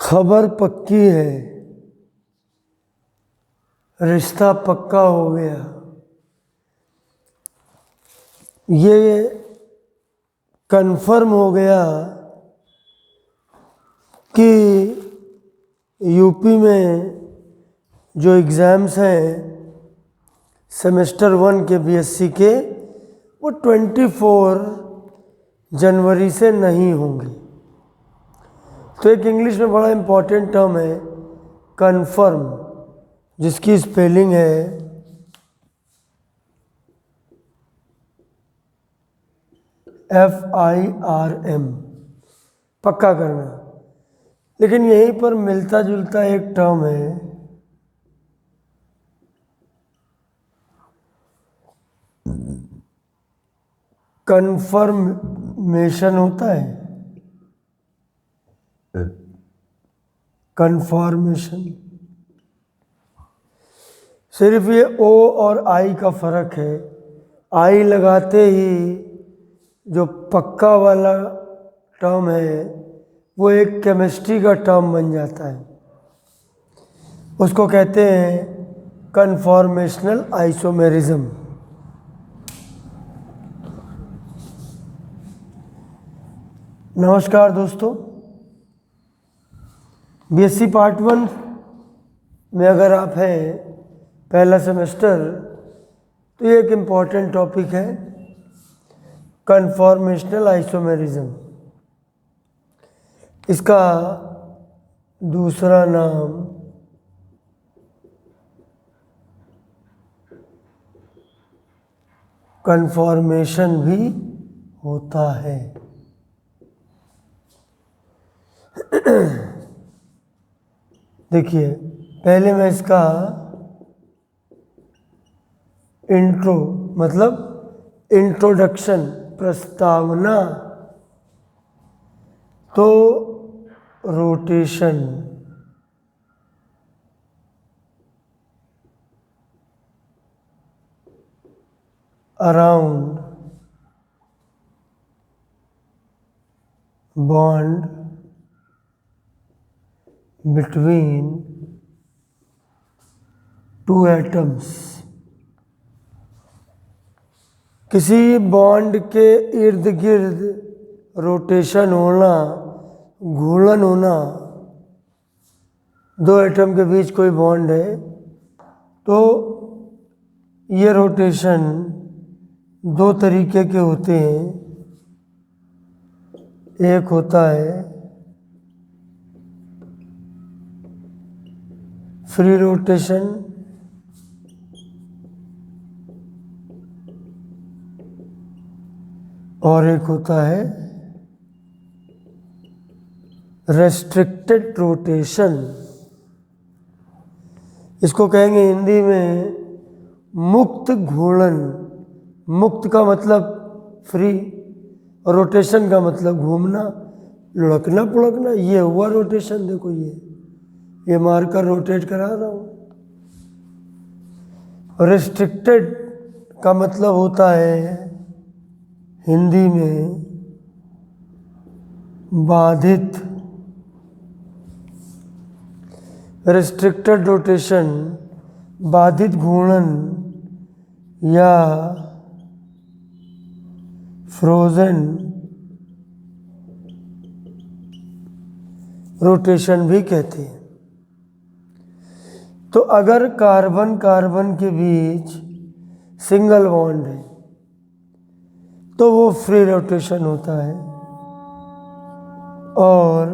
खबर पक्की है, रिश्ता पक्का हो गया। ये कन्फर्म हो गया कि यूपी में जो एग्ज़ाम्स हैं सेमेस्टर 1 के बीएससी के, वो 24 जनवरी से नहीं होंगे। तो एक इंग्लिश में बड़ा इम्पॉर्टेंट टर्म है कन्फर्म, जिसकी स्पेलिंग है FIRM, पक्का करना। लेकिन यहीं पर मिलता जुलता एक टर्म है कन्फर्मेशन, होता है कन्फर्मेशन। सिर्फ ये O और I का फर्क है। I लगाते ही जो पक्का वाला टर्म है वो एक केमिस्ट्री का टर्म बन जाता है, उसको कहते हैं कन्फॉर्मेशनल आइसोमेरिज्म। नमस्कार दोस्तों, बीएससी पार्ट 1 में अगर आप हैं पहला सेमेस्टर, तो ये एक इम्पॉर्टेंट टॉपिक है कन्फॉर्मेशनल आइसोमेरिज्म। इसका दूसरा नाम कन्फॉर्मेशन भी होता है। देखिए, पहले मैं इसका इंट्रो मतलब इंट्रोडक्शन, प्रस्तावना, तो rotation, around bond between two atoms. किसी बॉन्ड के इर्द गिर्द रोटेशन होना, घूर्णन होना, दो एटम के बीच कोई बॉन्ड है तो ये रोटेशन दो तरीके के होते हैं। एक होता है फ्री रोटेशन, और एक होता है रेस्ट्रिक्टेड रोटेशन। इसको कहेंगे हिंदी में मुक्त घूर्णन। मुक्त का मतलब फ्री, और रोटेशन का मतलब घूमना, लुढ़कना पुढ़कना। ये हुआ रोटेशन, देखो ये मारकर रोटेट करा रहा हूँ। रेस्ट्रिक्टेड का मतलब होता है हिंदी में बाधित। रेस्ट्रिक्टेड रोटेशन, बाधित घूर्णन या फ्रोजन रोटेशन भी कहते हैं। तो अगर कार्बन कार्बन के बीच सिंगल बॉन्ड है तो वो फ्री रोटेशन होता है, और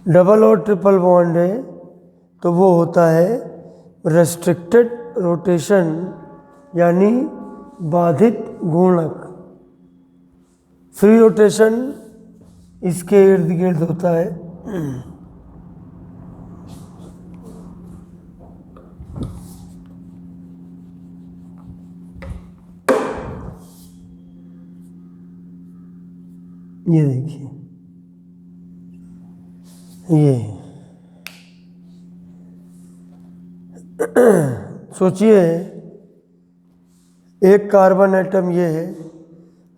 डबल और ट्रिपल बॉन्ड है तो वो होता है रेस्ट्रिक्टेड रोटेशन, यानी बाधित घूर्णक। फ्री रोटेशन इसके इर्द गिर्द होता है। ये देखिए, ये सोचिए, एक कार्बन एटम ये है,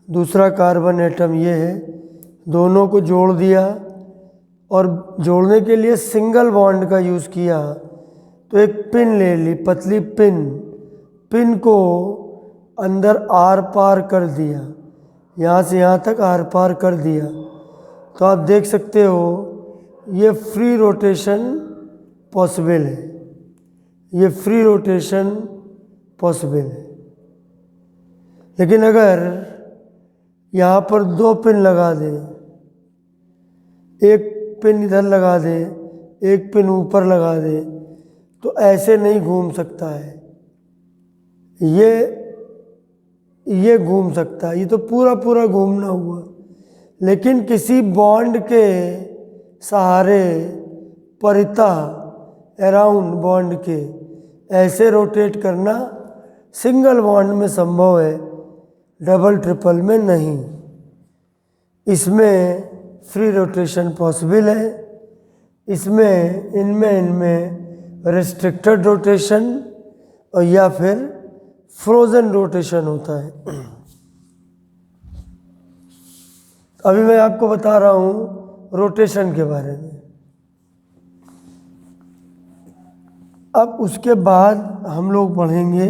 दूसरा कार्बन एटम ये है, दोनों को जोड़ दिया और जोड़ने के लिए सिंगल बॉन्ड का यूज़ किया। तो एक पिन ले ली, पतली पिन को अंदर आर पार कर दिया, यहाँ से यहाँ तक आर पार कर दिया। तो आप देख सकते हो ये फ्री रोटेशन पॉसिबल है, ये फ्री रोटेशन पॉसिबल है। लेकिन अगर यहाँ पर 2 पिन लगा दें, एक पिन इधर लगा दे, एक पिन ऊपर लगा दे, तो ऐसे नहीं घूम सकता है। ये घूम सकता है, ये तो पूरा घूमना हुआ। लेकिन किसी बॉन्ड के सहारे परिता अराउंड बॉन्ड के ऐसे रोटेट करना सिंगल बॉन्ड में संभव है, डबल ट्रिपल में नहीं। इसमें फ्री रोटेशन पॉसिबल है। इसमें इनमें रिस्ट्रिक्टेड रोटेशन और या फिर फ्रोजन रोटेशन होता है। अभी मैं आपको बता रहा हूँ रोटेशन के बारे में। अब उसके बाद हम लोग पढ़ेंगे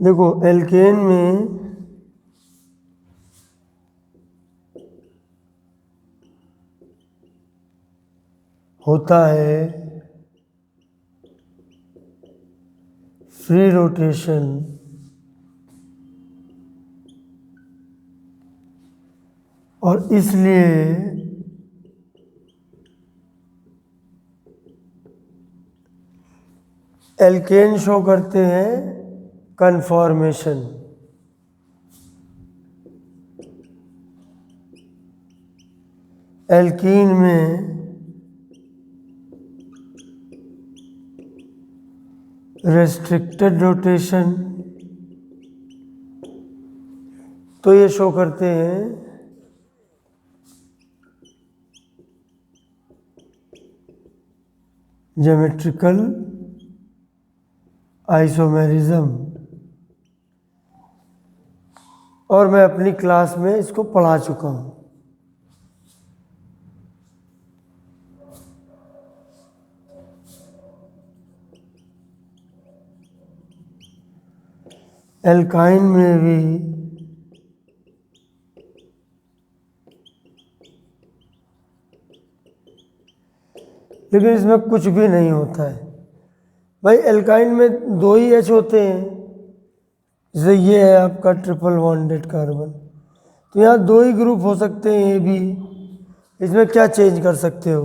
देखो एल्केन में होता है फ्री रोटेशन और इसलिए एल्केन शो करते हैं कन्फॉर्मेशन। एल्कीन में रेस्ट्रिक्टेड रोटेशन, तो ये शो करते हैं ज्योमेट्रिकल आइसोमेरिज्म। और मैं अपनी क्लास में इसको पढ़ा चुका हूँ। एल्काइन में भी लेकिन इसमें कुछ भी नहीं होता है भाई। एल्काइन में 2 ही H होते हैं, जैसे ये है आपका ट्रिपल बॉन्डेड कार्बन, तो यहाँ 2 ही ग्रुप हो सकते हैं ए बी। इसमें क्या चेंज कर सकते हो,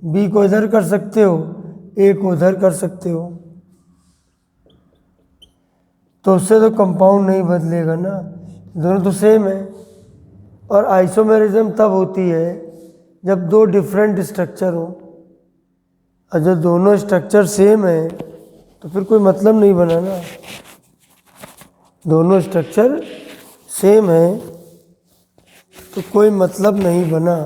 बी को इधर कर सकते हो, ए को उधर कर सकते हो, तो उससे तो कंपाउंड नहीं बदलेगा ना, दोनों तो सेम है। और आइसोमेरिज्म तब होती है जब 2 डिफरेंट स्ट्रक्चर हो, और जब दोनों स्ट्रक्चर सेम है तो फिर कोई मतलब नहीं बना ना। दोनों स्ट्रक्चर सेम है तो कोई मतलब नहीं बना।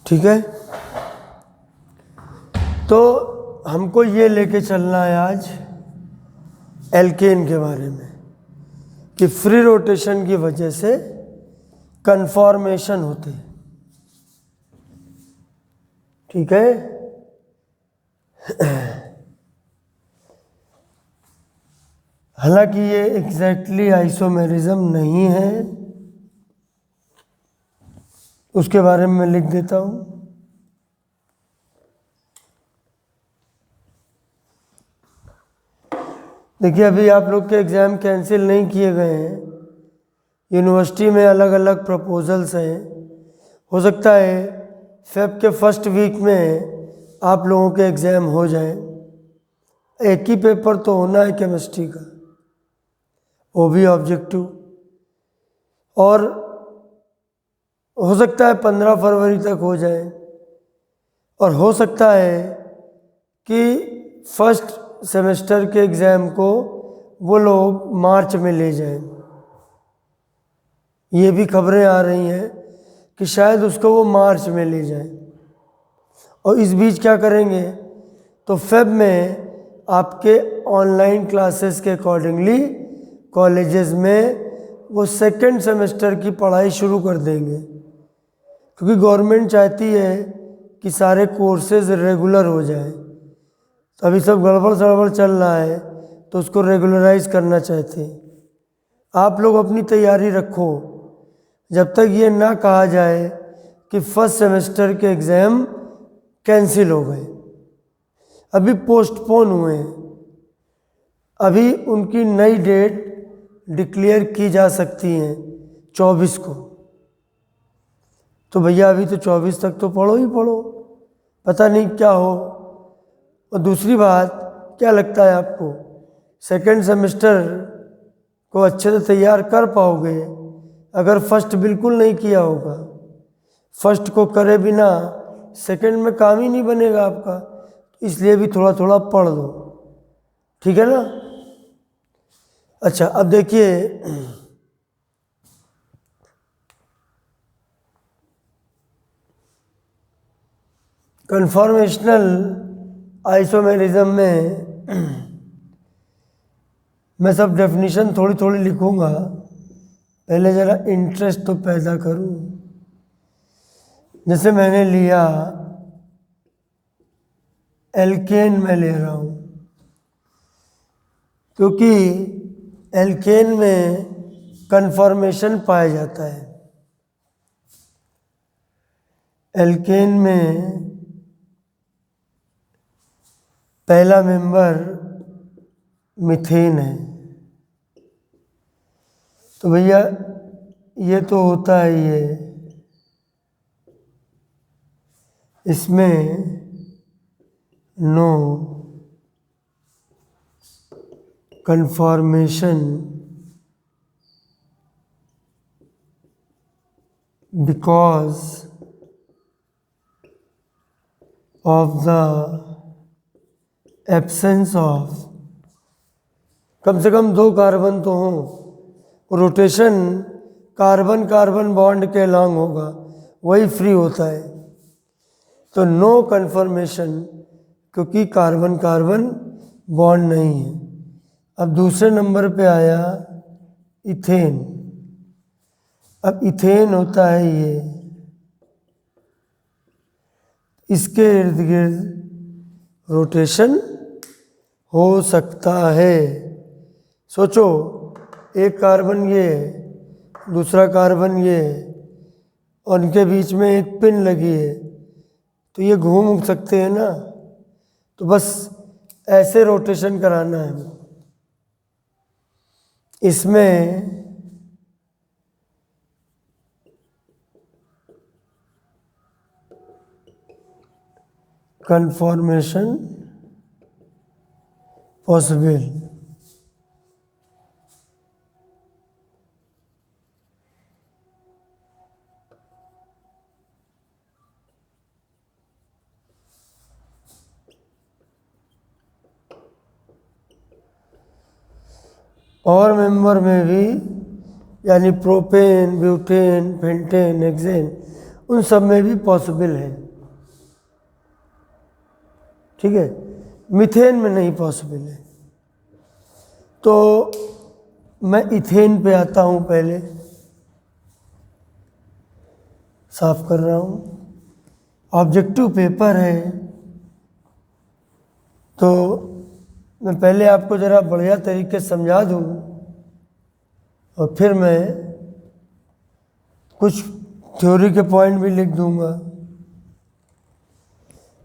ठीक है, तो हमको ये लेके चलना है आज एल्केन के बारे में कि फ्री रोटेशन की वजह से कन्फॉर्मेशन होते हैं। ठीक है, हालांकि ये एग्जैक्टली आइसोमेरिज्म नहीं है, उसके बारे में मैं लिख देता हूँ। देखिए अभी आप लोग के एग्ज़ाम कैंसिल नहीं किए गए हैं, यूनिवर्सिटी में अलग अलग प्रपोजल्स हैं। हो सकता है फेब के फर्स्ट वीक में आप लोगों के एग्ज़ाम हो जाए। एक ही पेपर तो होना है केमिस्ट्री का, वो भी ऑब्जेक्टिव। और हो सकता है 15 फरवरी तक हो जाए, और हो सकता है कि फर्स्ट सेमेस्टर के एग्ज़ाम को वो लोग मार्च में ले जाएं। ये भी खबरें आ रही हैं कि शायद उसको वो मार्च में ले जाएं। और इस बीच क्या करेंगे, तो फेब में आपके ऑनलाइन क्लासेस के अकॉर्डिंगली कॉलेजेस में वो सेकेंड सेमेस्टर की पढ़ाई शुरू कर देंगे, क्योंकि गवर्नमेंट चाहती है कि सारे कोर्सेज रेगुलर हो जाए। तो अभी सब गड़बड़ सड़बड़ चल रहा है, तो उसको रेगुलराइज करना चाहते हैं। आप लोग अपनी तैयारी रखो जब तक ये ना कहा जाए कि फर्स्ट सेमेस्टर के एग्ज़ाम कैंसिल हो गए, अभी पोस्टपोन हुए हैं, अभी उनकी नई डेट डिक्लेयर की जा सकती है 24 को। तो भैया अभी तो 24 तक तो पढ़ो ही पढ़ो, पता नहीं क्या हो। और दूसरी बात, क्या लगता है आपको सेकेंड सेमेस्टर को अच्छे से तैयार कर पाओगे अगर फर्स्ट बिल्कुल नहीं किया होगा? फर्स्ट को करे बिना सेकेंड में काम ही नहीं बनेगा आपका, इसलिए भी थोड़ा थोड़ा पढ़ लो, ठीक है ना। अच्छा, अब देखिए कन्फॉर्मेशनल आइसोमेरिज्म में मैं सब डेफिनेशन थोड़ी थोड़ी लिखूंगा, पहले ज़रा इंटरेस्ट तो पैदा करूं। जैसे मैंने लिया एल्केन में ले रहा हूं, क्योंकि एल्केन में कन्फॉर्मेशन पाया जाता है। एल्केन में पहला मेंबर मीथेन है। तो भैया ये तो होता है, ये इसमें no conformation because of the absence of, कम से कम 2 कार्बन तो हों। रोटेशन कार्बन कार्बन बॉन्ड के लॉन्ग होगा, वही फ्री होता है। तो नो कन्फर्मेशन, क्योंकि कार्बन कार्बन बॉन्ड नहीं है। अब दूसरे नंबर पे आया इथेन। अब इथेन होता है ये, इसके इर्द गिर्द रोटेशन हो सकता है। सोचो, एक कार्बन ये, दूसरा कार्बन ये, और इनके बीच में एक पिन लगी है, तो ये घूम सकते हैं ना। तो बस ऐसे रोटेशन कराना है। इसमें कन्फॉर्मेशन पॉसिबल। और मेंबर में भी, यानी प्रोपेन, ब्यूटेन, पेंटेन, हेक्सेन, उन सब में भी पॉसिबल है, ठीक है। मीथेन में नहीं पॉसिबल है। तो मैं इथेन पे आता हूँ, पहले साफ कर रहा हूँ। ऑब्जेक्टिव पेपर है, तो मैं पहले आपको ज़रा बढ़िया तरीके से समझा दूँ, और फिर मैं कुछ थ्योरी के पॉइंट भी लिख दूँगा।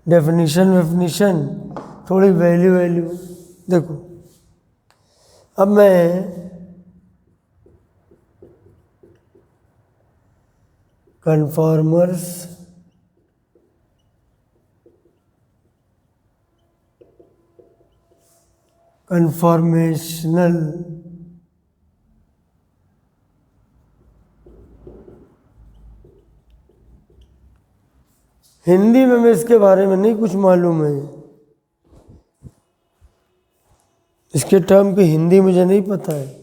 डेफिनेशन थोड़ी वैल्यू। देखो, अब मैं कन्फॉर्मर्स कन्फॉर्मेशनल हिंदी में मैं इसके बारे में नहीं कुछ मालूम है, इसके टर्म की हिंदी मुझे नहीं पता है।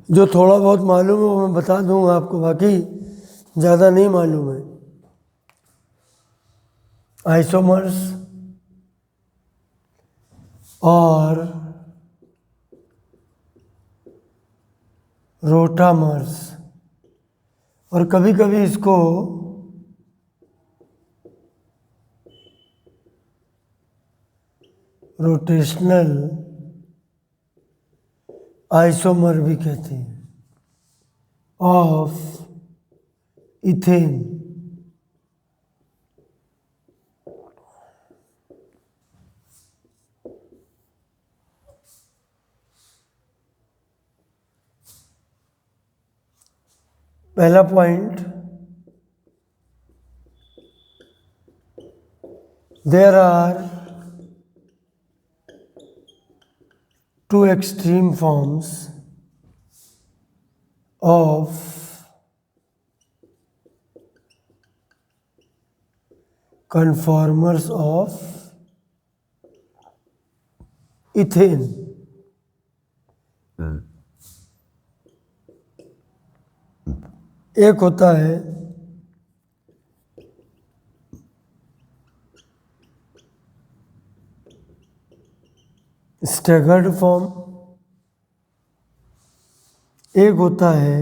जो थोड़ा बहुत मालूम है वो मैं बता दूंगा आपको, बाकी ज़्यादा नहीं मालूम है। आइसोमर्स और रोटामर्स, और कभी कभी इसको रोटेशनल आइसोमर भी कहते हैं ऑफ इथेन। पहला point, there are two extreme forms of conformers of ethane। एक होता है स्टैगर्ड फॉर्म, एक होता है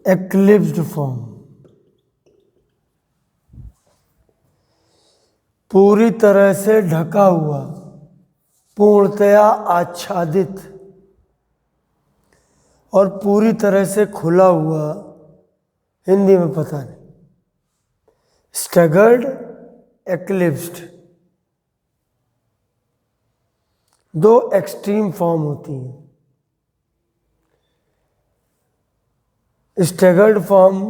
एक्लिप्स्ड फॉर्म। पूरी तरह से ढका हुआ, पूर्णतया आच्छादित और पूरी तरह से खुला हुआ, हिंदी में पता नहीं। स्टैगर्ड, एक्लिप्स्ड, दो एक्सट्रीम फॉर्म होती हैं। स्टैगर्ड फॉर्म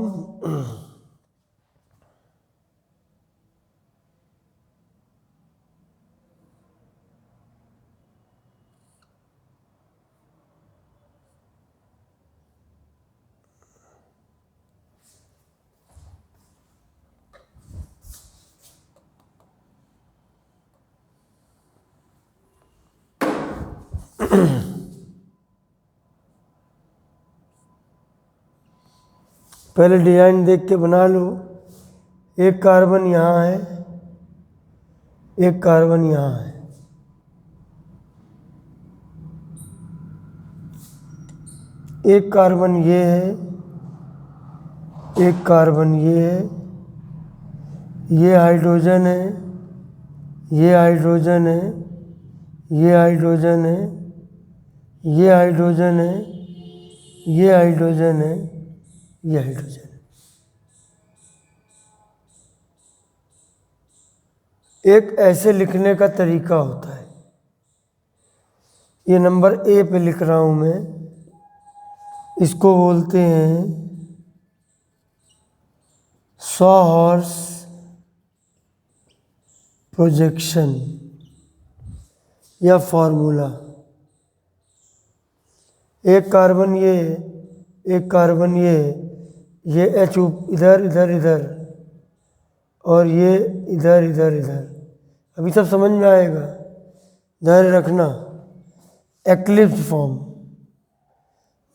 पहले डिजाइन देख के बना लो। एक कार्बन यहाँ है, एक कार्बन यहाँ है। एक कार्बन ये है, एक कार्बन ये है, ये हाइड्रोजन है, ये हाइड्रोजन है, ये हाइड्रोजन है, ये हाइड्रोजन है, ये हाइड्रोजन है, ये हाइड्रोजन है। एक ऐसे लिखने का तरीका होता है, ये नंबर ए पे लिख रहा हूं मैं, इसको बोलते हैं सॉ-हॉर्स प्रोजेक्शन या फॉर्मूला। एक कार्बन ये, एक कार्बन ये H इधर इधर इधर और ये इधर इधर इधर। अभी सब समझ में आएगा, धैर्य रखना। एक्लिप्स फॉर्म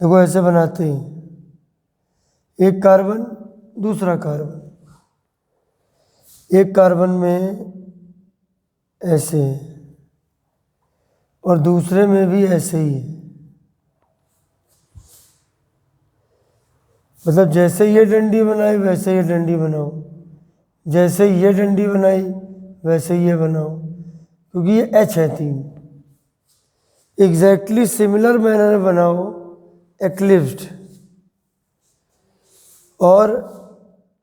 देखो ऐसे बनाते हैं, एक कार्बन दूसरा कार्बन, एक कार्बन में ऐसे और दूसरे में भी ऐसे ही है। मतलब जैसे ये डंडी बनाई वैसे ये डंडी बनाओ, जैसे ये डंडी बनाई वैसे ये बनाओ, क्योंकि ये H है 3। एग्जैक्टली सिमिलर मैनर बनाओ एक्लिप्स्ड, और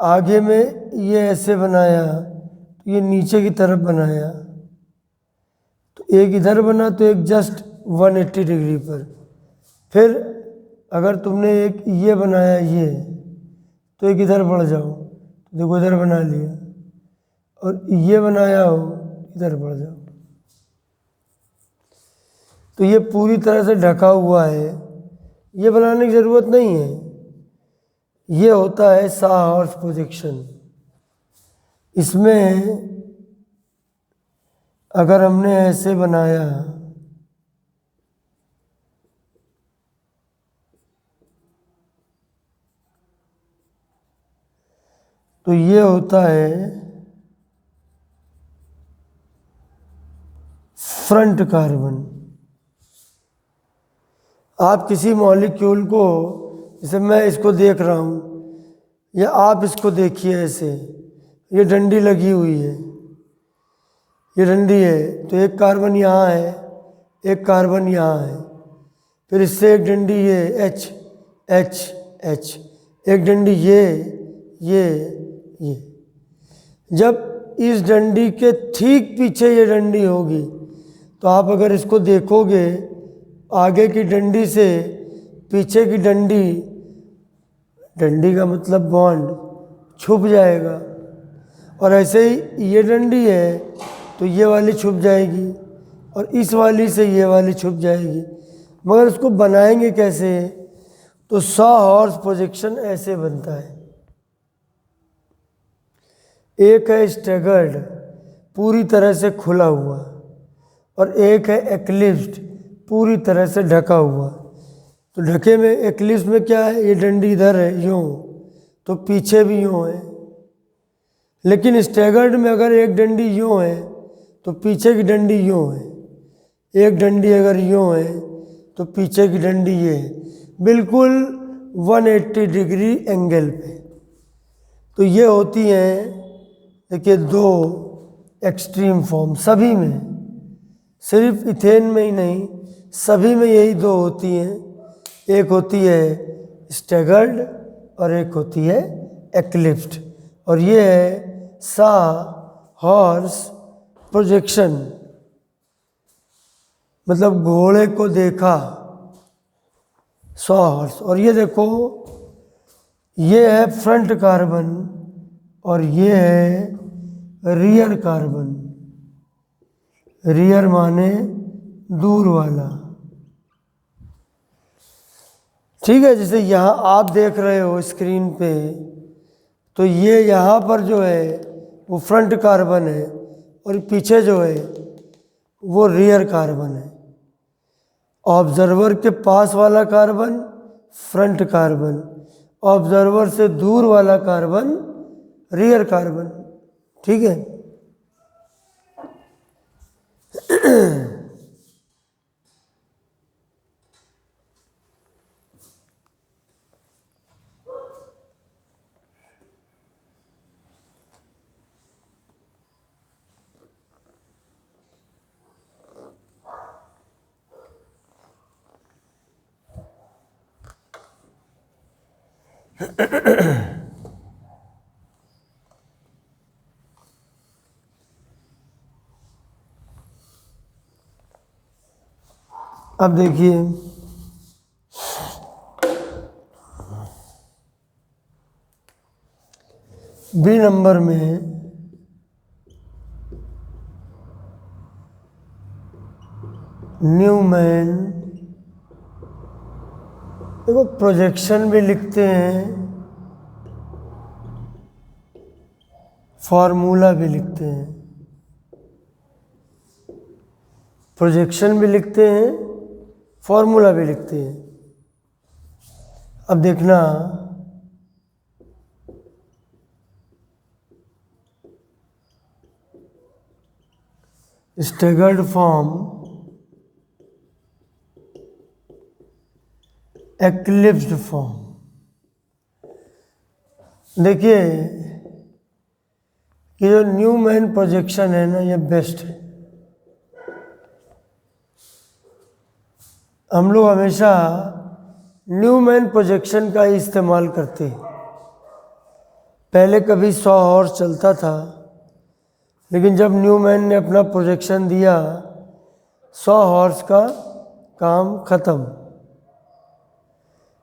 आगे में ये ऐसे बनाया तो ये नीचे की तरफ बनाया, तो एक इधर बना तो एक जस्ट 180 डिग्री पर। फिर अगर तुमने एक ये बनाया ये, तो एक इधर बढ़ जाओ, तो देखो इधर बना लिया, और ये बनाया हो, इधर बढ़ जाओ, तो ये पूरी तरह से ढका हुआ है, ये बनाने की ज़रूरत नहीं है। ये होता है साहॉर्स प्रोजेक्शन। इसमें अगर हमने ऐसे बनाया तो ये होता है फ्रंट कार्बन। आप किसी मॉलिक्यूल को, जैसे मैं इसको देख रहा हूँ या आप इसको देखिए, ऐसे ये डंडी लगी हुई है, ये डंडी है, तो एक कार्बन यहाँ है, एक कार्बन यहाँ है, फिर इससे एक डंडी ये एच एच एच, एक डंडी ये। जब इस डंडी के ठीक पीछे ये डंडी होगी, तो आप अगर इसको देखोगे, आगे की डंडी से पीछे की डंडी, डंडी का मतलब बॉन्ड, छुप जाएगा। और ऐसे ही ये डंडी है तो ये वाली छुप जाएगी, और इस वाली से ये वाली छुप जाएगी। मगर उसको बनाएंगे कैसे? तो साहॉर्स प्रोजेक्शन ऐसे बनता है। एक है स्टैगर्ड, पूरी तरह से खुला हुआ, और एक है एक्लिप्स्ड, पूरी तरह से ढका हुआ। तो ढके में, एक्लिप्स में क्या है, ये डंडी इधर है यूँ, तो पीछे भी यूँ है। लेकिन स्टैगर्ड में अगर एक डंडी यूँ है तो पीछे की डंडी यूँ है, एक डंडी अगर यूँ है तो पीछे की डंडी ये है, बिल्कुल 180 डिग्री एंगल पे। तो ये होती हैं, देखिए, दो एक्सट्रीम फॉर्म सभी में, सिर्फ इथेन में ही नहीं, सभी में यही दो होती हैं। एक होती है स्टैगर्ड और एक होती है एक्लिप्स्ड, और ये है साहॉर्स प्रोजेक्शन। मतलब घोड़े को देखा, साहॉर्स। और ये देखो, ये है फ्रंट कार्बन और ये है रियर कार्बन। रियर माने दूर वाला, ठीक है। जैसे यहाँ आप देख रहे हो स्क्रीन पे, तो ये यहाँ पर जो है वो फ्रंट कार्बन है, और पीछे जो है वो रियर कार्बन है। ऑब्जर्वर के पास वाला कार्बन फ्रंट कार्बन, ऑब्जर्वर से दूर वाला कार्बन रियर कार्बन, ठीक है। अब देखिए, बी नंबर में न्यूमैन, देखो प्रोजेक्शन भी लिखते हैं, फॉर्मूला भी लिखते हैं। प्रोजेक्शन भी लिखते हैं, फॉर्मूला भी लिखते हैं। अब देखना, स्टैगर्ड फॉर्म, एक्लिप्स्ड फॉर्म। देखिए, ये जो न्यूमैन प्रोजेक्शन है ना, ये बेस्ट है। हम लोग हमेशा न्यूमैन प्रोजेक्शन का ही इस्तेमाल करते हैं। पहले कभी 100 हॉर्स चलता था, लेकिन जब न्यूमैन ने अपना प्रोजेक्शन दिया, 100 हॉर्स का काम ख़त्म।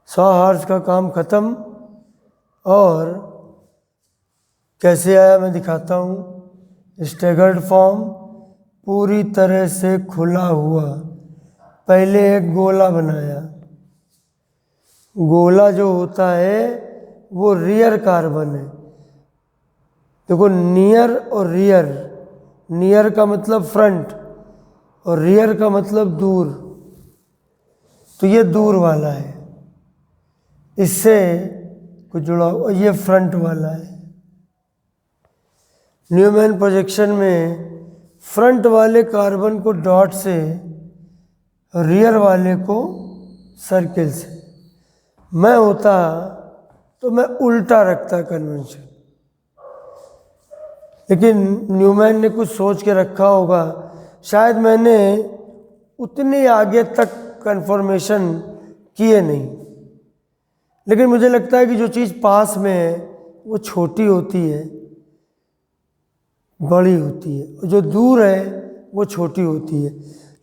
100 हॉर्स का काम ख़त्म। और कैसे आया मैं दिखाता हूँ। स्टेगर्ड फॉर्म, पूरी तरह से खुला हुआ। पहले एक गोला बनाया। गोला जो होता है वो रियर कार्बन है। देखो, नियर और रियर, नियर का मतलब फ्रंट और रियर का मतलब दूर, तो ये दूर वाला है, इससे कुछ जुड़ा हुआ। ये फ्रंट वाला है। न्यूमैन प्रोजेक्शन में फ्रंट वाले कार्बन को डॉट से, रियर वाले को सर्किल से। मैं होता तो मैं उल्टा रखता कन्वेंशन, लेकिन न्यूमैन ने कुछ सोच के रखा होगा। शायद मैंने उतनी आगे तक कन्फर्मेशन किए नहीं, लेकिन मुझे लगता है कि जो चीज़ पास में है वो छोटी होती है, बड़ी होती है, और जो दूर है वो छोटी होती है।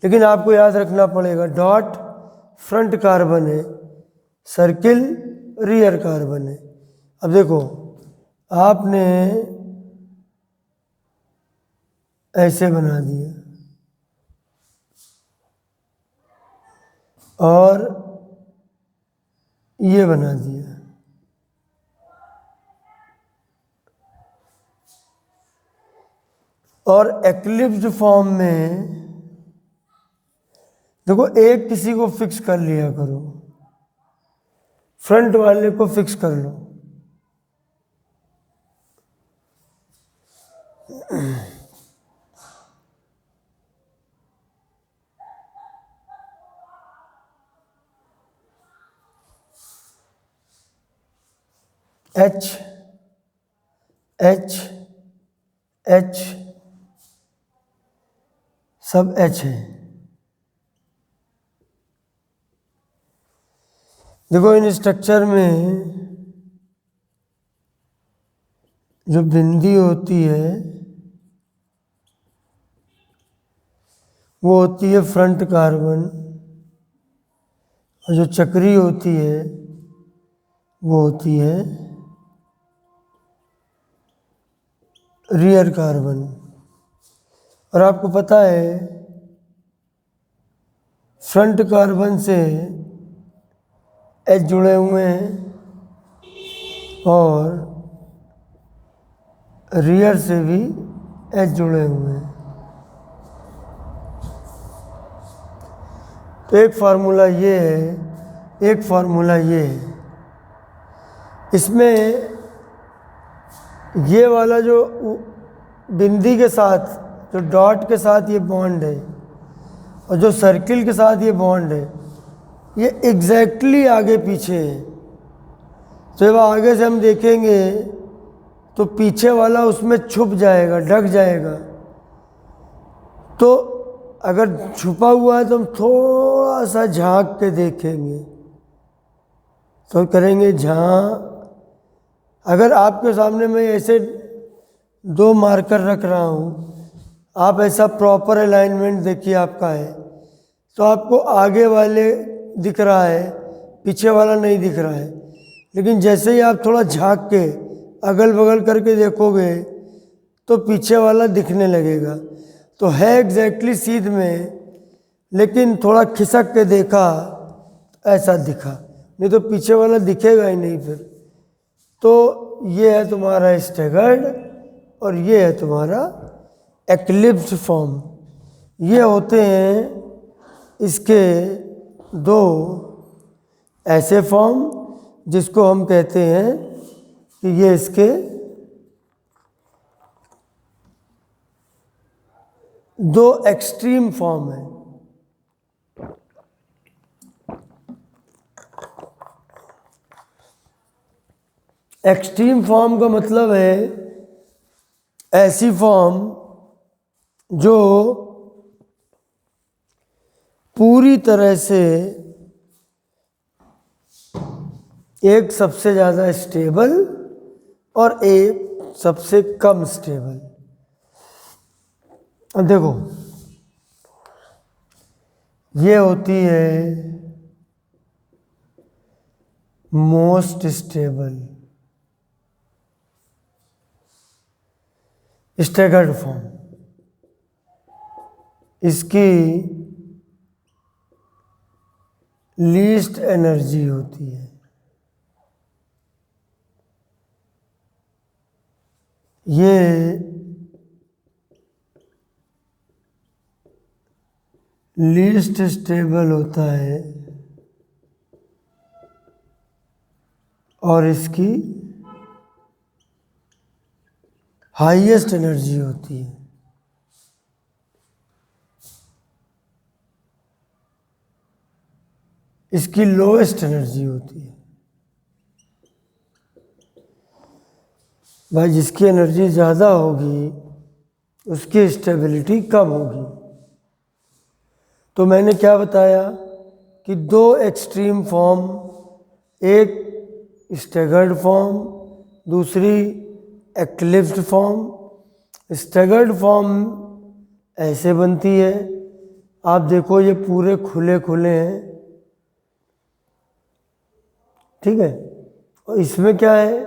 लेकिन आपको याद रखना पड़ेगा, डॉट फ्रंट कार्बन है, सर्किल रियर कार्बन है। अब देखो, आपने ऐसे बना दिया और ये बना दिया, और एक्लिप्स्ड फॉर्म में देखो, एक किसी को फिक्स कर लिया करो, फ्रंट वाले को फिक्स कर लो। एच एच एच, सब एच है। देखो, इन स्ट्रक्चर में जो बिंदी होती है वो होती है फ्रंट कार्बन, और जो चक्री होती है वो होती है रियर कार्बन। और आपको पता है, फ्रंट कार्बन से एच जुड़े हुए हैं और रियर से भी एच जुड़े हुए हैं। तो एक फार्मूला ये है, एक फार्मूला ये है। इसमें ये वाला जो बिंदी के साथ, जो डॉट के साथ ये बॉन्ड है, और जो सर्किल के साथ ये बॉन्ड है, ये एग्जैक्टली आगे पीछे है। तो जब आगे से हम देखेंगे तो पीछे वाला उसमें छुप जाएगा, ढक जाएगा। तो अगर छुपा हुआ है तो हम थोड़ा सा झांक के देखेंगे, तो करेंगे झांक। अगर आपके सामने मैं ऐसे दो मार्कर रख रहा हूँ, आप ऐसा प्रॉपर अलाइनमेंट देखिए आपका है, तो आपको आगे वाले दिख रहा है, पीछे वाला नहीं दिख रहा है। लेकिन जैसे ही आप थोड़ा झांक के अगल बगल करके देखोगे तो पीछे वाला दिखने लगेगा। तो है एग्जैक्टली सीध में, लेकिन थोड़ा खिसक के देखा ऐसा दिखा, नहीं तो पीछे वाला दिखेगा ही नहीं फिर। तो ये है तुम्हारा स्टैगर्ड और ये है तुम्हारा एक्लिप्स्ड फॉर्म। ये होते हैं इसके दो ऐसे फॉर्म जिसको हम कहते हैं कि ये इसके दो एक्सट्रीम फॉर्म है। एक्सट्रीम फॉर्म का मतलब है ऐसी फॉर्म जो पूरी तरह से एक सबसे ज़्यादा स्टेबल और एक सबसे कम स्टेबल। अब देखो, ये होती है मोस्ट स्टेबल, स्टैगर्ड फॉर्म, इसकी लीस्ट एनर्जी होती है। ये लीस्ट स्टेबल होता है और इसकी हाईएस्ट एनर्जी होती है। इसकी लोएस्ट एनर्जी होती है। भाई जिसकी एनर्जी ज़्यादा होगी उसकी स्टेबिलिटी कम होगी। तो मैंने क्या बताया कि दो एक्सट्रीम फॉर्म, एक स्टैगर्ड फॉर्म, दूसरी एक्लिप्स्ड फॉर्म। स्टैगर्ड फॉर्म ऐसे बनती है, आप देखो ये पूरे खुले खुले हैं, ठीक है। और इसमें क्या है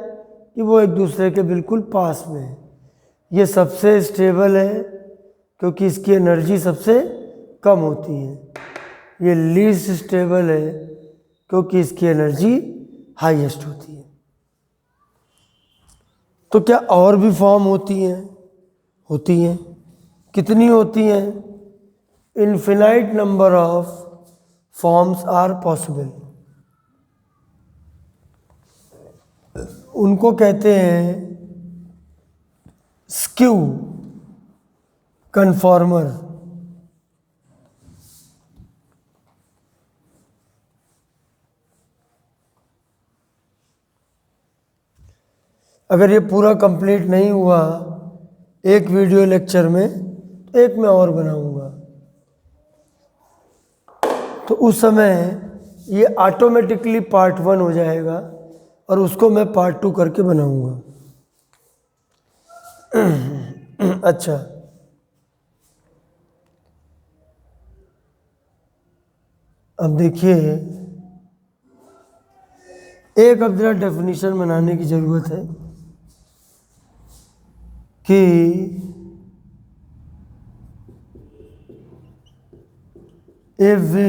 कि वो एक दूसरे के बिल्कुल पास में है। ये सबसे स्टेबल है क्योंकि इसकी एनर्जी सबसे कम होती है। ये लीस्ट स्टेबल है क्योंकि इसकी एनर्जी हाईएस्ट होती है। तो क्या और भी फॉर्म होती हैं? होती हैं। कितनी होती हैं? Infinite number of forms are possible. उनको कहते हैं स्क्यू कन्फॉर्मर। अगर ये पूरा कंप्लीट नहीं हुआ एक वीडियो लेक्चर में, तो एक मैं और बनाऊंगा, तो उस समय ये ऑटोमेटिकली पार्ट 1 हो जाएगा और उसको मैं पार्ट 2 करके बनाऊंगा। अच्छा, अब देखिए, एक अब जरा डेफिनेशन बनाने की ज़रूरत है कि if we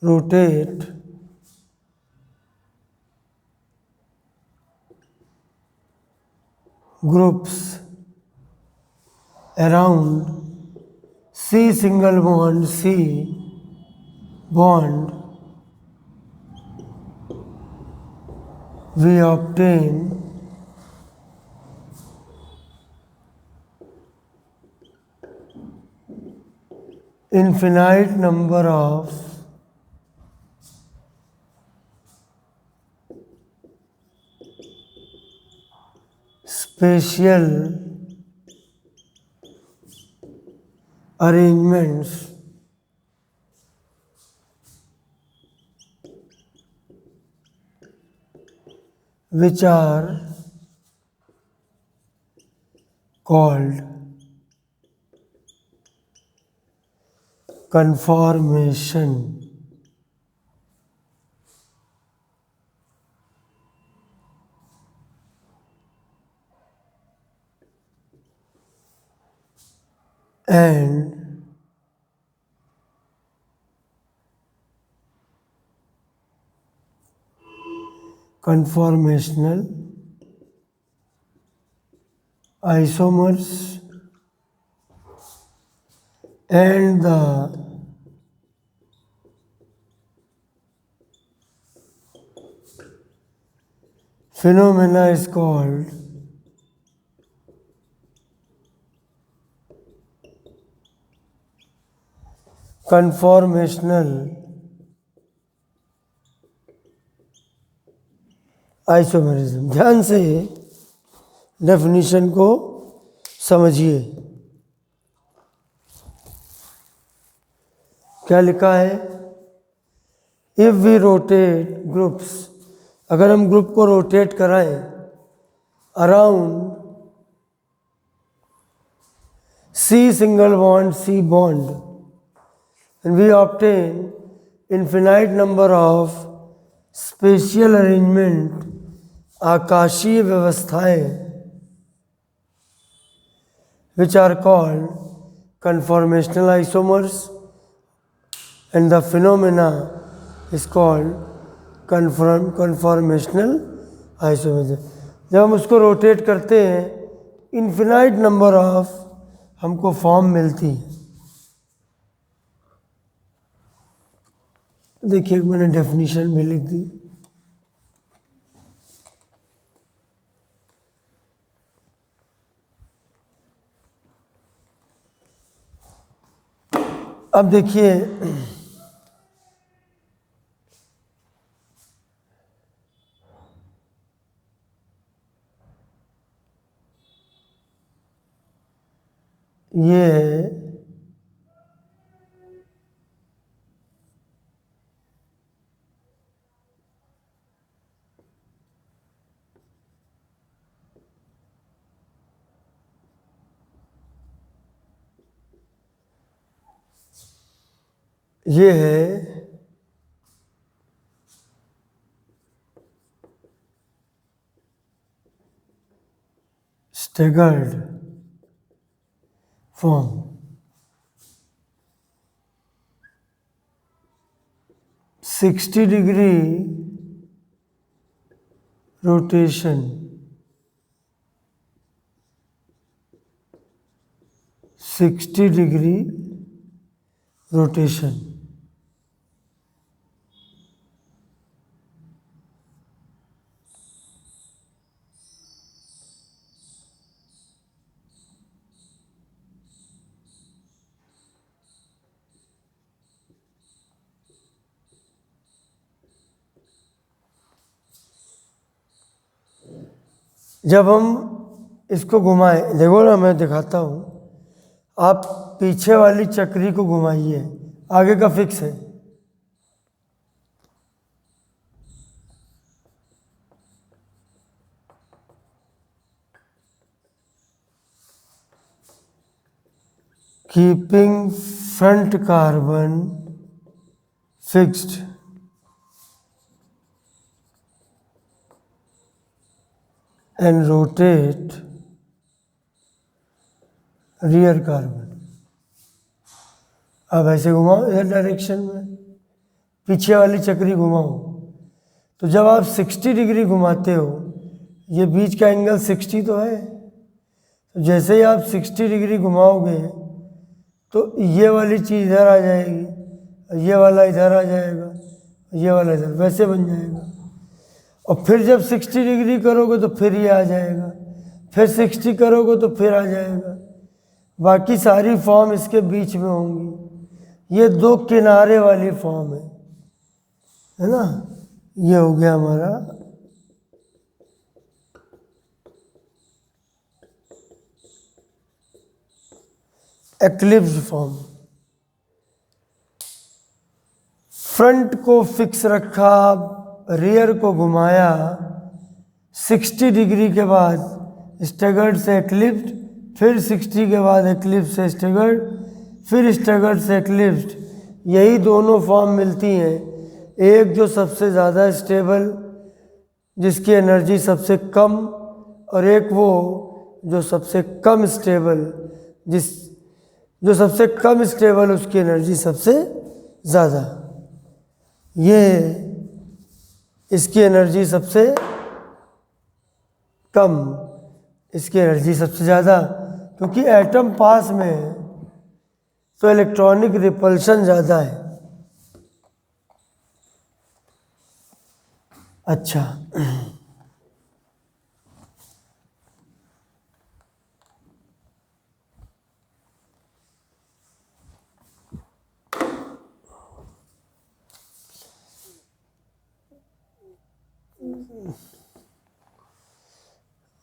rotate groups around C single bond C bond, we obtain infinite number of spatial arrangements which are called conformation. And conformational isomers and the phenomena is called conformational isomerism. ध्यान से definition को समझिए। क्या लिखा है? If we rotate groups, अगर हम group को रोटेट कराएं around C single bond C bond, and we obtain infinite number of spatial arrangement, आकाशीय व्यवस्थाएं which are called conformational isomers, and the phenomena is called conformational isomerism. जब हम उसको rotate करते हैं इन्फिनाइट नंबर ऑफ हमको form मिलती है। देखिए मैंने डेफिनेशन भी लिख दी। अब देखिए ये है staggered form. 60 degree rotation, 60 degree rotation. जब हम इसको घुमाएं, देखो ना मैं दिखाता हूँ, आप पीछे वाली चक्री को घुमाइए, आगे का फिक्स है। Keeping front carbon fixed, and rotate rear carbon। अब ऐसे घुमाओ इधर डायरेक्शन में, पीछे वाली चक्री घुमाओ, तो जब आप 60 डिग्री घुमाते हो, ये बीच का एंगल 60 तो है, तो जैसे ही आप 60 डिग्री घुमाओगे तो ये वाली चीज़ इधर आ जाएगी, ये वाला इधर आ जाएगा, ये वाला इधर, वैसे बन जाएगा। और फिर जब 60 डिग्री करोगे तो फिर ये आ जाएगा, फिर 60 करोगे तो फिर आ जाएगा। बाकी सारी फॉर्म इसके बीच में होंगी। ये दो किनारे वाली फॉर्म है ना। ये हो गया हमारा एक्लिप्स फॉर्म। फ्रंट को फिक्स रखा, रियर को घुमाया, 60 डिग्री के बाद स्टैगर्ड से एक्लिप्स्ड, फिर 60 के बाद एक्लिप्स से स्टैगर्ड, फिर स्टैगर्ड से एक्लिप्स्ड। यही दोनों फॉर्म मिलती हैं। एक जो सबसे ज़्यादा स्टेबल, जिसकी एनर्जी सबसे कम, और एक वो जो सबसे कम स्टेबल, जो सबसे कम स्टेबल उसकी एनर्जी सबसे ज़्यादा। ये इसकी एनर्जी सबसे कम, इसकी एनर्जी सबसे ज़्यादा, क्योंकि एटम पास में है तो इलेक्ट्रॉनिक रिपल्शन ज़्यादा है। अच्छा,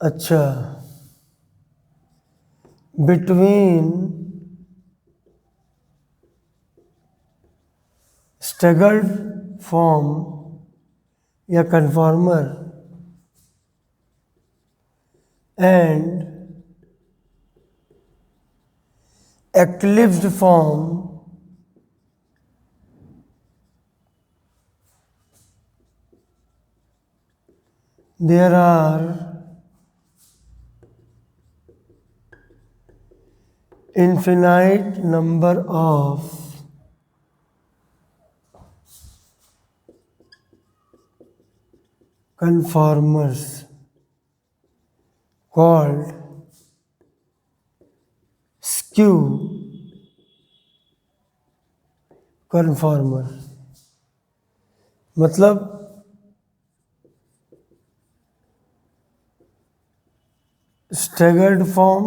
अच्छा, बिटवीन स्टैगर्ड फॉर्म या conformer and eclipsed form there are infinite number of conformers called skew conformer। मतलब स्टैगर्ड फॉर्म,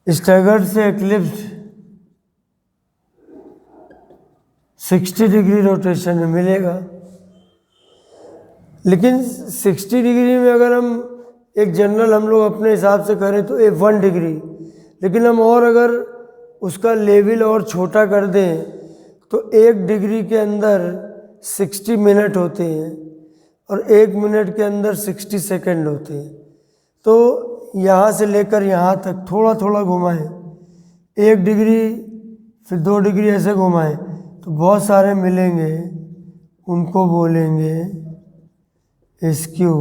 स्टैगर्ड से एक्लिप्स 60 डिग्री रोटेशन में मिलेगा। लेकिन 60 डिग्री में अगर हम एक जनरल हम लोग अपने हिसाब से करें तो 1 डिग्री, लेकिन हम और अगर उसका लेवल और छोटा कर दें तो 1 डिग्री के अंदर 60 मिनट होते हैं और 1 मिनट के अंदर 60 सेकंड होते हैं। तो यहाँ से लेकर यहाँ तक थोड़ा थोड़ा घुमाएं, 1 डिग्री फिर 2 डिग्री ऐसे घुमाएं तो बहुत सारे मिलेंगे, उनको बोलेंगे स्क्यू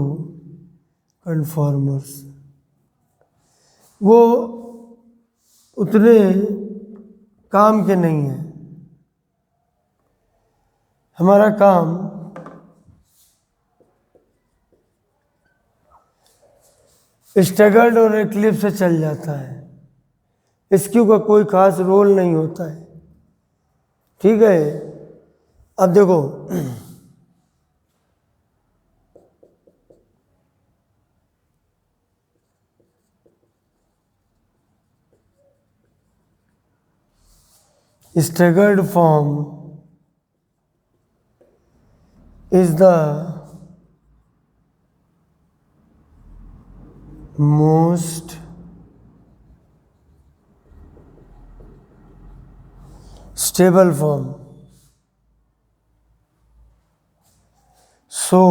कन्फॉर्मर्स। वो उतने काम के नहीं हैं। हमारा काम स्टैगर्ड और एक्लिप्स से चल जाता है। स्क्यू का कोई खास रोल नहीं होता है। ठीक है, अब देखो staggered form is the most stable form, so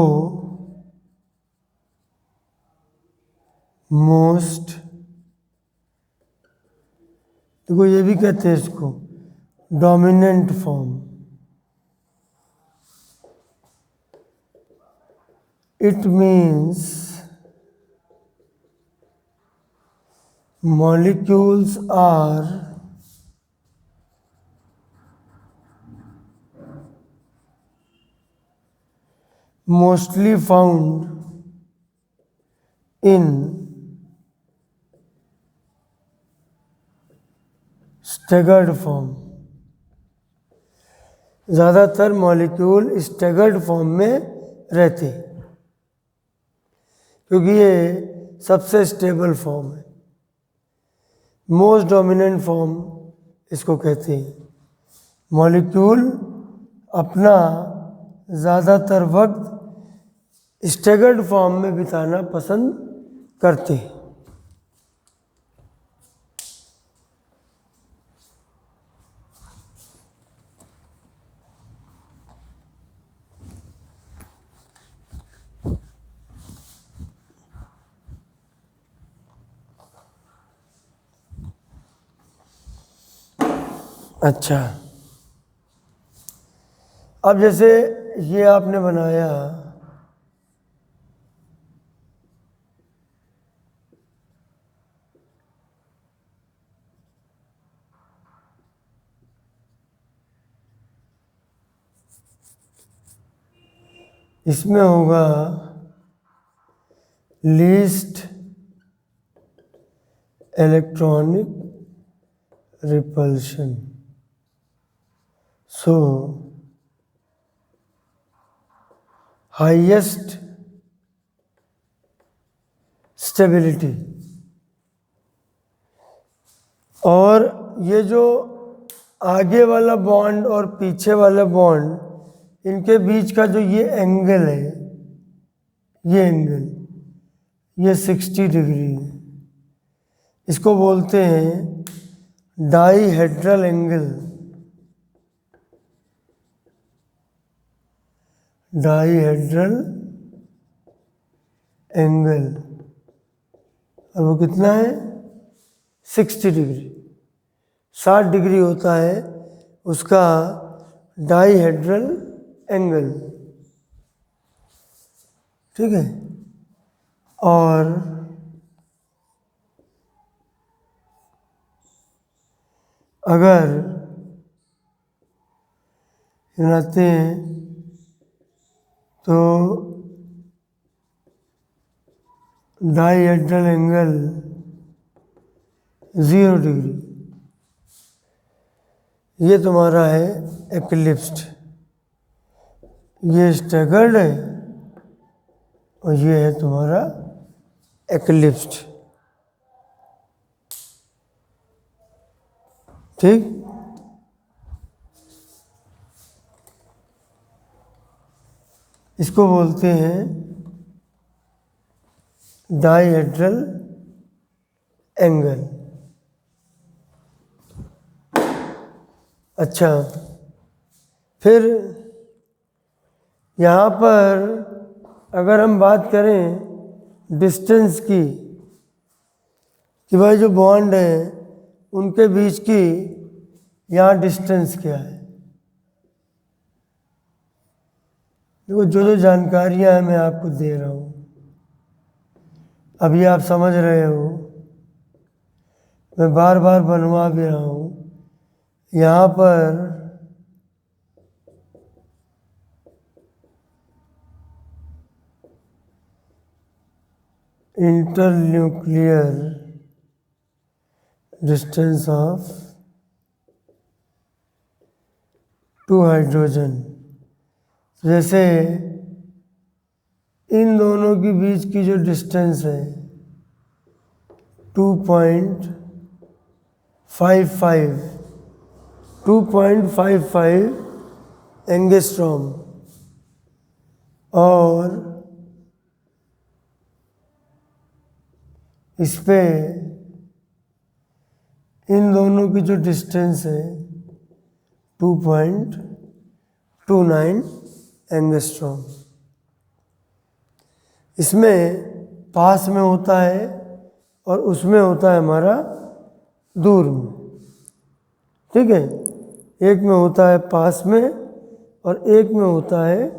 most, देखो ये भी कहते हैं इसको dominant form. It means molecules are mostly found in staggered form। ज़्यादातर मॉलिक्यूल स्टैगर्ड फॉर्म में रहते हैं क्योंकि ये सबसे स्टेबल फॉर्म है। मोस्ट डोमिनेंट फॉर्म इसको कहते हैं। मॉलिक्यूल अपना ज़्यादातर वक्त स्टैगर्ड फॉर्म में बिताना पसंद करते हैं। अच्छा, अब जैसे ये आपने बनाया, इसमें होगा लीस्ट इलेक्ट्रॉनिक रिपल्शन, सो हाईएस्ट स्टेबिलिटी। और ये जो आगे वाला बॉन्ड और पीछे वाला बॉन्ड, इनके बीच का जो ये एंगल है, ये एंगल, ये 60 डिग्री है। इसको बोलते हैं डाईहेड्रल एंगल। डाईहेड्रल एंगल, और वो कितना है? 60 डिग्री। 60 डिग्री होता है उसका डाईहेड्रल एंगल। ठीक है, और अगर बनाते हैं तो डाइहेड्रल एंगल 0 डिग्री, ये तुम्हारा है एक्लिप्स्ड, ये स्टैगर्ड है और ये है तुम्हारा एक्लिप्स्ड। ठीक, इसको बोलते हैं डाइहेड्रल एंगल। अच्छा, फिर यहाँ पर अगर हम बात करें डिस्टेंस की कि भाई जो बॉन्ड है उनके बीच की यहाँ डिस्टेंस क्या है, देखो जो जानकारियाँ हैं मैं आपको दे रहा हूँ, अभी आप समझ रहे हो, मैं बार बार बनवा भी रहा हूँ। यहाँ पर इंटरन्यूक्लियर डिस्टेंस ऑफ 2 हाइड्रोजन, जैसे इन दोनों के बीच की जो डिस्टेंस है 2.55 एंगस्ट्रॉम, और इस पे इन दोनों की जो डिस्टेंस है 2.29 एंगस्ट्रॉम। इसमें पास में होता है और उसमें होता है हमारा दूर में। ठीक है, एक में होता है पास में और एक में होता है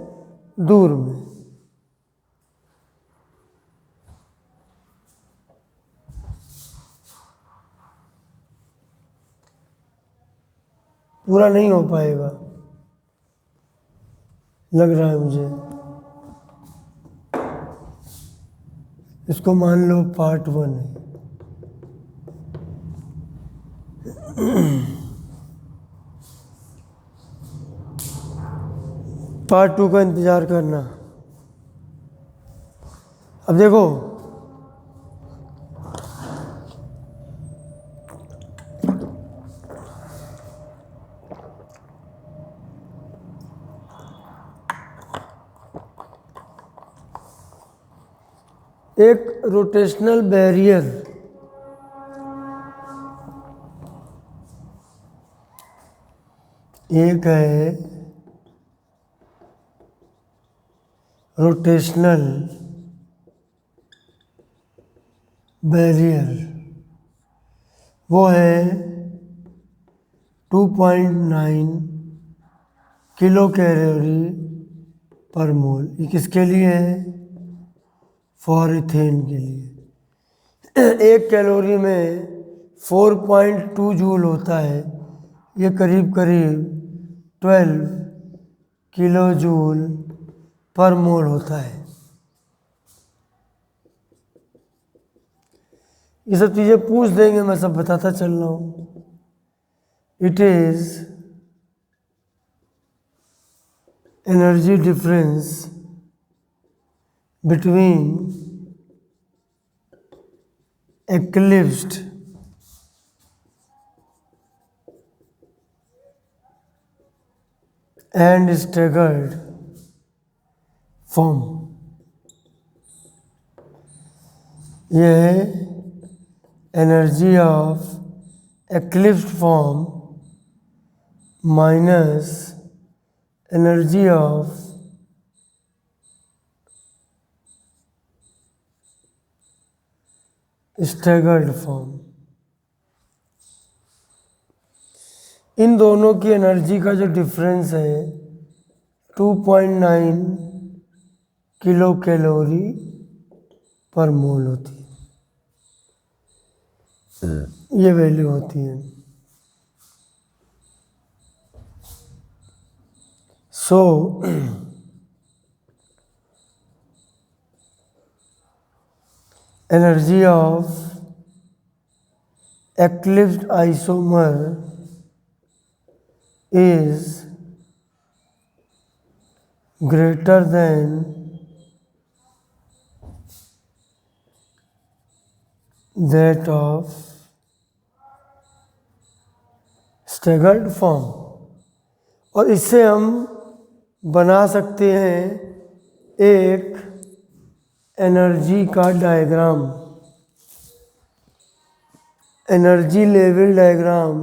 दूर में। पूरा नहीं हो पाएगा लग रहा है मुझे, इसको मान लो पार्ट 1 है। पार्ट 2 का इंतजार करना। अब देखो, एक रोटेशनल बैरियर एक है रोटेशनल बैरियर, वो है 2.9 किलो कैलोरी पर मोल। ये किसके लिए है? फॉर इथेन के लिए। 1 कैलोरी में 4.2 जूल होता है, ये करीब करीब 12 किलो जूल पर मोल होता है। ये सब चीज़ें पूछ देंगे, मैं सब बताता चल रहा हूँ। It is energy difference between eclipsed and staggered form। यह है energy of eclipsed form minus energy of staggered form. इन दोनों की एनर्जी का जो डिफरेंस है 2.9 किलो कैलोरी पर मोल होती है, ये वैल्यू होती है। So energy of eclipsed isomer is greater than that of staggered form। और इससे हम बना सकते हैं एक एनर्जी का डायग्राम, एनर्जी लेवल डायग्राम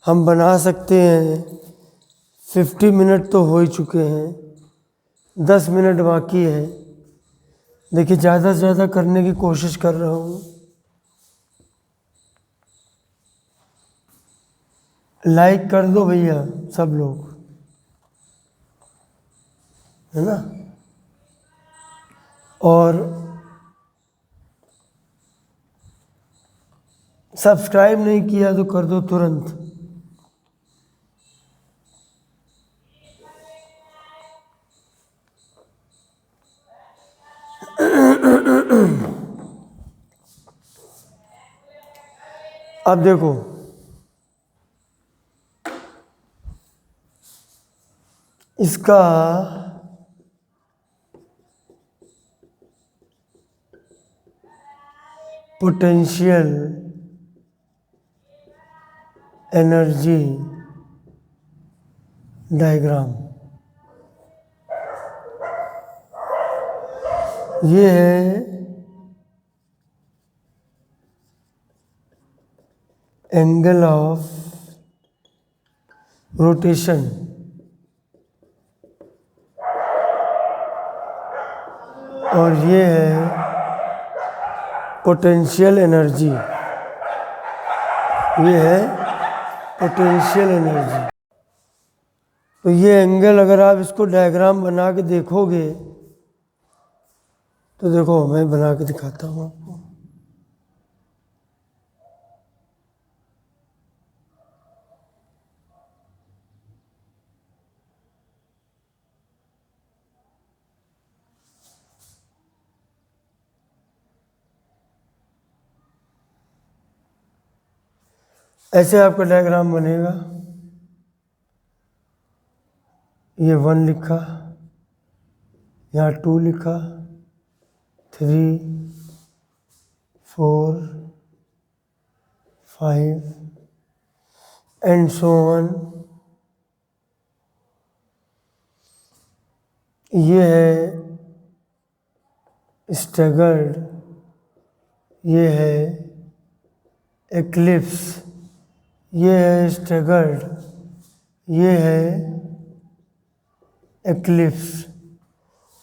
हम बना सकते हैं। 50 मिनट तो हो ही चुके हैं, 10 मिनट बाकी है। देखिए ज़्यादा से ज़्यादा करने की कोशिश कर रहा हूँ। लाइक कर दो भैया सब लोग, है ना। और सब्सक्राइब नहीं किया तो कर दो तुरंत। अब देखो इसका पोटेंशियल एनर्जी डायग्राम ये है एंगल ऑफ रोटेशन, और ये है पोटेंशियल एनर्जी, ये है पोटेंशियल एनर्जी। तो ये एंगल अगर आप इसको डायग्राम बना के देखोगे तो देखो मैं बना के दिखाता हूँ आपको। ऐसे आपका डायग्राम बनेगा। ये 1 लिखा, यहाँ 2 लिखा, 3, 4, 5 एंड सो ऑन। ये है स्टैगर्ड, ये है एक्लिप्स, ये है स्टैगर्ड, ये है एक्लिप्स,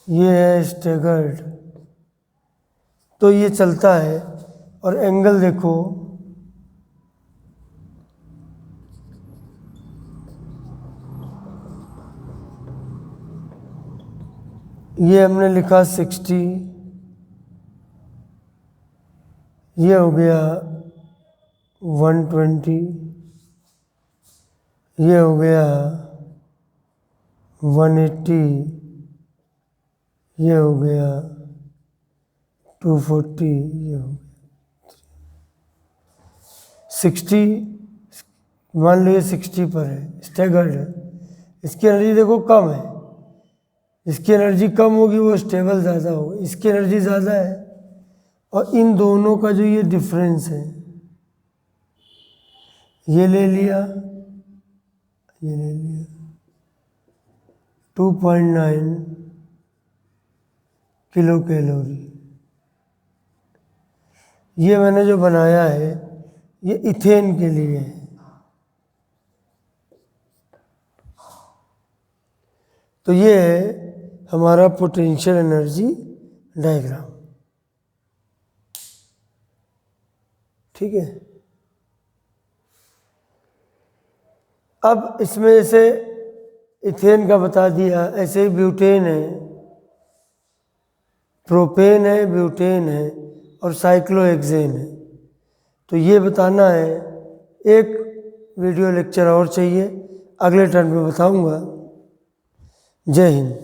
ये है स्टैगर्ड। तो ये चलता है। और एंगल देखो, ये हमने लिखा 60, ये हो गया 120, ये हो गया 180, ये हो गया 240, ये हो गया 60। मान लो ये 60 पर है, स्टैगर्ड है। इसकी एनर्जी देखो कम है, इसकी एनर्जी कम होगी वो स्टेबल ज़्यादा होगी, इसकी एनर्जी ज़्यादा है। और इन दोनों का जो ये डिफरेंस है, ये ले लिया, ये ले लिया 2.9 किलो कैलोरी। ये मैंने जो बनाया है ये इथेन के लिए है। तो ये है हमारा पोटेंशियल एनर्जी डायग्राम, ठीक है। अब इसमें जैसे इथेन का बता दिया, ऐसे ही ब्यूटेन है, प्रोपेन है, ब्यूटेन है और साइक्लोहेक्सेन है। तो ये बताना है। एक वीडियो लेक्चर और चाहिए, अगले टर्न में बताऊंगा। जय हिंद।